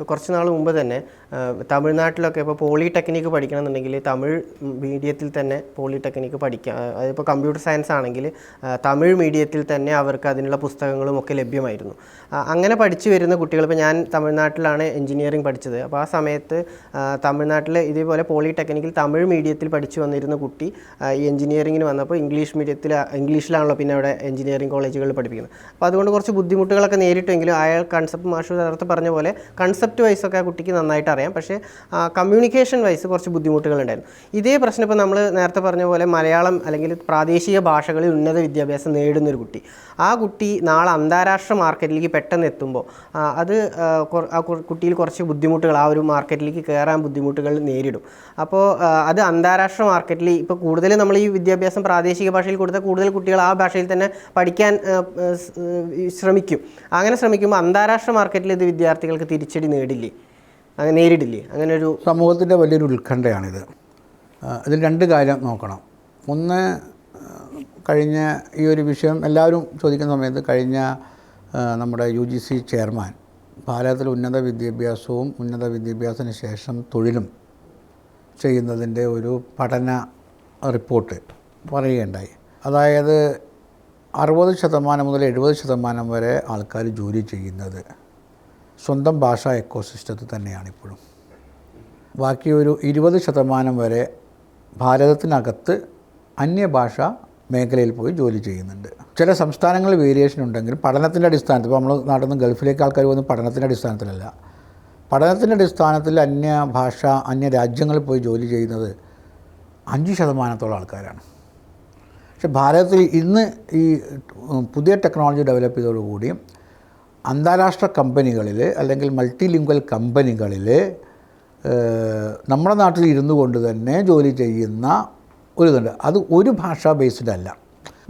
കുറച്ച് നാൾ മുമ്പ് തന്നെ തമിഴ്നാട്ടിലൊക്കെ ഇപ്പോൾ പോളിടെക്നിക്ക് പഠിക്കണമെന്നുണ്ടെങ്കിൽ തമിഴ് മീഡിയത്തിൽ തന്നെ പോളിടെക്നിക്ക് പഠിക്കാം. അതിപ്പോൾ കമ്പ്യൂട്ടർ സയൻസ് ആണെങ്കിൽ തമിഴ് മീഡിയത്തിൽ തന്നെ അവർക്ക് അതിനുള്ള പുസ്തകങ്ങളും ഒക്കെ ലഭ്യമായിരുന്നു. അങ്ങനെ പഠിച്ചു വരുന്ന കുട്ടികൾ, ഇപ്പോൾ ഞാൻ തമിഴ്നാട്ടിലാണ് എഞ്ചിനീയറിംഗ് പഠിച്ചത്. അപ്പോൾ ആ സമയത്ത് തമിഴ്നാട്ടിൽ ഇതേപോലെ പോളിടെക്നിക്കിൽ തമിഴ് മീഡിയത്തിൽ പഠിച്ചു വന്നിരുന്ന കുട്ടി ഈ എഞ്ചിനീയറിങ്ങിന് വന്നപ്പോൾ ഇംഗ്ലീഷിലാണല്ലോ പിന്നെ അവിടെ എഞ്ചിനീയറിംഗ് കോളേജുകളിൽ പഠിപ്പിക്കുന്നത്. അപ്പോൾ അതുകൊണ്ട് കുറച്ച് ബുദ്ധിമുട്ടുകളൊക്കെ നേരിട്ടെങ്കിലും അയാൾ കൺസെപ്റ്റ് മാഷ് നേരത്തെ പറഞ്ഞ പോലെ കൺസെപ്റ്റ് വൈസൊക്കെ ആ കുട്ടിക്ക് നന്നായിട്ട് അറിയാം. പക്ഷേ കമ്മ്യൂണിക്കേഷൻ വൈസ് കുറച്ച് ബുദ്ധിമുട്ടുകളുണ്ടായിരുന്നു. ഇതേ പ്രശ്നം ഇപ്പോൾ നമ്മൾ നേരത്തെ പറഞ്ഞ പോലെ മലയാളം അല്ലെങ്കിൽ പ്രാദേശിക ഭാഷകളിൽ ഉന്നത വിദ്യാഭ്യാസം നേടുന്നൊരു കുട്ടി, ആ കുട്ടി നാളെ അന്താരാഷ്ട്ര മാർക്കറ്റിലേക്ക് പെട്ടെന്ന് എത്തുമ്പോൾ അത് ആ കുട്ടിയിൽ കുറച്ച് ബുദ്ധിമുട്ടുകൾ, ആ ഒരു മാർക്കറ്റിലേക്ക് കയറാൻ ബുദ്ധിമുട്ടുകൾ നേരിടും. അപ്പോൾ അത് അന്താരാഷ്ട്ര മാർക്കറ്റിൽ ഇപ്പോൾ കൂടുതൽ നമ്മൾ ഈ വിദ്യാഭ്യാസം പ്രാദേശിക ഭാഷയിൽ കൊടുത്താൽ കൂടുതൽ കുട്ടികൾ ആ ഭാഷയിൽ തന്നെ പഠിക്കാൻ ശ്രമിക്കും. അങ്ങനെ ശ്രമിക്കുമ്പോൾ അന്താരാഷ്ട്ര മാർക്കറ്റിൽ ഇത് വിദ്യാർത്ഥികൾക്ക് തിരിച്ചടി നേരിടില്ലേ? അങ്ങനെ ഒരു സമൂഹത്തിൻ്റെ വലിയൊരു ഉത്കണ്ഠയാണിത്. ഇതിൽ രണ്ട് കാര്യം നോക്കണം. ഒന്ന്, കഴിഞ്ഞ ഈ ഒരു വിഷയം എല്ലാവരും ചോദിക്കുന്ന സമയത്ത് കഴിഞ്ഞ നമ്മുടെ UGC ചെയർമാൻ ഭാരതത്തിൽ ഉന്നത വിദ്യാഭ്യാസത്തിന് ശേഷം തൊഴിലും ചെയ്യുന്നതിൻ്റെ ഒരു പഠന റിപ്പോർട്ട് പറയുകയുണ്ടായി. അതായത് 60% മുതൽ 70% വരെ ആൾക്കാർ ജോലി ചെയ്യുന്നത് സ്വന്തം ഭാഷാ എക്കോസിസ്റ്റത്തിൽ തന്നെയാണ് ഇപ്പോഴും. ബാക്കി ഒരു 20% വരെ ഭാരതത്തിനകത്ത് അന്യഭാഷാ മേഖലയിൽ പോയി ജോലി ചെയ്യുന്നുണ്ട്. ചില സംസ്ഥാനങ്ങളിൽ വേരിയേഷൻ ഉണ്ടെങ്കിലും പഠനത്തിൻ്റെ അടിസ്ഥാനത്തിൽ, ഇപ്പോൾ നമ്മൾ നാട്ടിൽ നിന്ന് ഗൾഫിലേക്ക് ആൾക്കാർ പോകുന്നത് പഠനത്തിൻ്റെ അടിസ്ഥാനത്തിലല്ല, പഠനത്തിൻ്റെ അടിസ്ഥാനത്തിൽ അന്യ രാജ്യങ്ങളിൽ പോയി ജോലി ചെയ്യുന്നത് 5% ആൾക്കാരാണ്. പക്ഷെ ഭാരതത്തിൽ ഇന്ന് ഈ പുതിയ ടെക്നോളജി ഡെവലപ്പ് ചെയ്തതോടുകൂടി അന്താരാഷ്ട്ര കമ്പനികളിൽ അല്ലെങ്കിൽ മൾട്ടിലിംഗ്വൽ കമ്പനികളിൽ നമ്മുടെ നാട്ടിൽ ഇരുന്നു കൊണ്ട് തന്നെ ജോലി ചെയ്യുന്ന ഒരിതുണ്ട്. അത് ഒരു ഭാഷാ ബേസ്ഡ് അല്ല,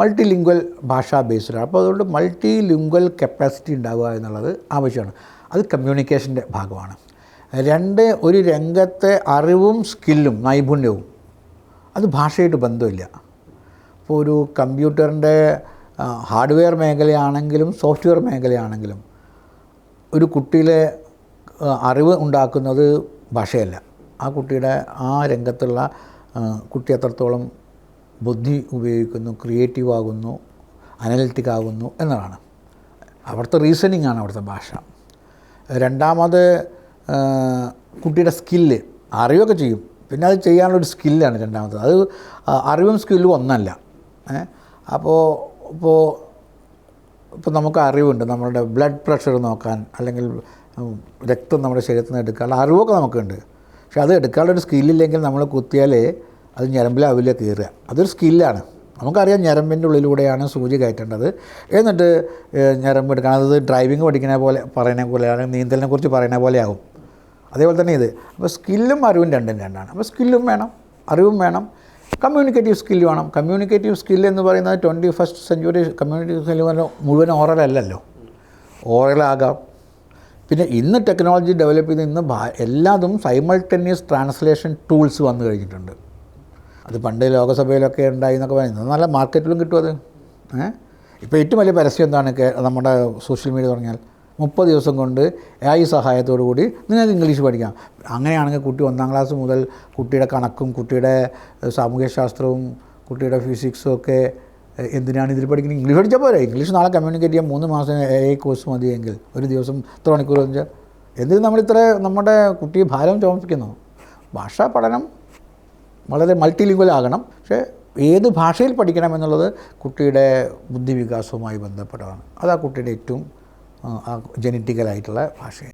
മൾട്ടിലിംഗ്വൽ ഭാഷാ ബേസ്ഡാണ്. അപ്പോൾ അതുകൊണ്ട് മൾട്ടിലിംഗ്വൽ കപ്പാസിറ്റി ഉണ്ടാവുക എന്നുള്ളത് ആവശ്യമാണ്. അത് കമ്മ്യൂണിക്കേഷൻ്റെ ഭാഗമാണ്. രണ്ട്, ഒരു രംഗത്തെ അറിവും സ്കില്ലും നൈപുണ്യവും അത് ഭാഷയായിട്ട് ബന്ധമില്ല. ഇപ്പോൾ ഒരു കമ്പ്യൂട്ടറിൻ്റെ ഹാർഡ്വെയർ മേഖലയാണെങ്കിലും സോഫ്റ്റ്വെയർ മേഖലയാണെങ്കിലും ഒരു കുട്ടിയിലെ അറിവ് ഉണ്ടാക്കുന്നത് ഭാഷയല്ല. ആ കുട്ടിയുടെ ആ രംഗത്തുള്ള കുട്ടി എത്രത്തോളം ബുദ്ധി ഉപയോഗിക്കുന്നു, ക്രിയേറ്റീവ് ആകുന്നു, അനലിറ്റിക് ആകുന്നു എന്നതാണ്. അവിടുത്തെ റീസണിങ് ആണ് അവിടുത്തെ ഭാഷ. രണ്ടാമത് കുട്ടിയുടെ സ്കില്ല്, അറിവൊക്കെ ചെയ്യും, പിന്നെ അത് ചെയ്യാനുള്ളൊരു സ്കില്ലാണ് രണ്ടാമത്. അത് അറിവും സ്കില്ലും ഒന്നല്ല. ഇപ്പോൾ നമുക്ക് അറിവുണ്ട്, നമ്മളുടെ ബ്ലഡ് പ്രഷർ നോക്കാൻ അല്ലെങ്കിൽ രക്തം നമ്മുടെ ശരീരത്തിൽ നിന്ന് എടുക്കാനുള്ള അറിവൊക്കെ നമുക്കുണ്ട്. പക്ഷെ അത് എടുക്കാനുള്ളൊരു സ്കില്ലില്ലെങ്കിൽ നമ്മൾ കുത്തിയാൽ അത് ഞരമ്പിലാവില്ല കീറുക. അതൊരു സ്കില്ലാണ്. നമുക്കറിയാം ഞരമ്പിൻ്റെ ഉള്ളിലൂടെയാണ് സൂചി കയറ്റേണ്ടത്, എന്നിട്ട് ഞരമ്പ് എടുക്കണം. അത് ഡ്രൈവിംഗ് പഠിക്കുന്ന പോലെ അല്ലെങ്കിൽ നീന്തലിനെ കുറിച്ച് പറയുന്ന പോലെ ആകും. അതേപോലെ തന്നെ ഇത്. അപ്പോൾ സ്കില്ലും അറിവും രണ്ടാണ്. അപ്പോൾ സ്കില്ലും വേണം, അറിവും വേണം, കമ്മ്യൂണിക്കേറ്റീവ് സ്കില്ല് വേണം. കമ്മ്യൂണിക്കേറ്റീവ് സ്കില്ല് എന്ന് പറയുന്നത് 21st സെഞ്ച്വറി കമ്മ്യൂണിക്കേറ്റീവ് സ്കില്ല് മുഴുവൻ ഓറലല്ലല്ലോ, ഓറലാകാം. പിന്നെ ഇന്ന് ടെക്നോളജി ഡെവലപ്പ് ചെയ്ത് ഇന്ന് എല്ലാതും സൈമൾട്ടേനിയസ് ട്രാൻസ്ലേഷൻ ടൂൾസ് വന്നു കഴിഞ്ഞിട്ടുണ്ട്. അത് പണ്ട് ലോകസഭയിലൊക്കെ ഉണ്ടായി എന്നൊക്കെ പറയുന്നത് നല്ല മാർക്കറ്റിലും കിട്ടും അത്. ഇപ്പോൾ ഏറ്റവും വലിയ പരസ്യം എന്താണ് നമ്മുടെ സോഷ്യൽ മീഡിയ പറഞ്ഞാൽ 30 ദിവസം കൊണ്ട് AI സഹായത്തോടു കൂടി നിങ്ങൾക്ക് ഇംഗ്ലീഷ് പഠിക്കാം. അങ്ങനെയാണെങ്കിൽ കുട്ടി 1ാം ക്ലാസ് മുതൽ കുട്ടിയുടെ കണക്കും കുട്ടിയുടെ സാമൂഹ്യശാസ്ത്രവും കുട്ടിയുടെ ഫിസിക്സും ഒക്കെ എന്തിനാണ് ഇതിൽ പഠിക്കുന്നത്? ഇംഗ്ലീഷ് പഠിച്ചാൽ പോരെ. ഇംഗ്ലീഷ് നാളെ കമ്മ്യൂണിക്കേറ്റ് ചെയ്യാൻ 3 മാസം AI കോഴ്സ് മതിയെങ്കിൽ ഒരു ദിവസം ഇത്ര മണിക്കൂർ വെച്ചാൽ എന്തിന് നമ്മളിത്ര നമ്മുടെ കുട്ടിയെ ഭാരം ചുമപ്പിക്കുന്നു? ഭാഷാ പഠനം വളരെ മൾട്ടിലിംഗ്വൽ ആകണം. പക്ഷേ ഏത് ഭാഷയിൽ പഠിക്കണം എന്നുള്ളത് കുട്ടിയുടെ ബുദ്ധിവികാസവുമായി ബന്ധപ്പെട്ടതാണ്. അത് ആ കുട്ടിയുടെ ഏറ്റവും ജനറ്റിക്കലായിട്ടുള്ള ഭാഷയാണ്.